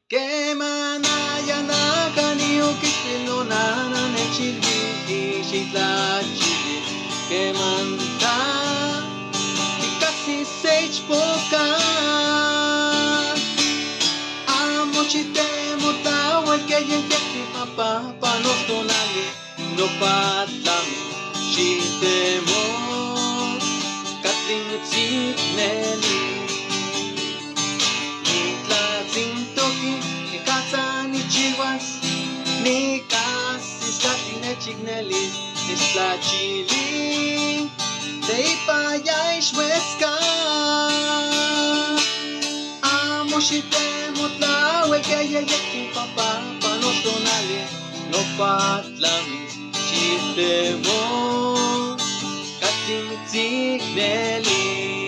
Que manaya na kaniyo kitilo na ne chilgi shitla chili que manta casi seis poca amo chitemo tawa el que yen que papá pa nos donale no patami chitemo katling neli ni chihuas, ni casi statine chignelis, es la chili, de ipaya ishweska. Amo shitemo tlawe que yeyeki papá, pa no tonale, no patlamis, shitemo, katim tzignelis.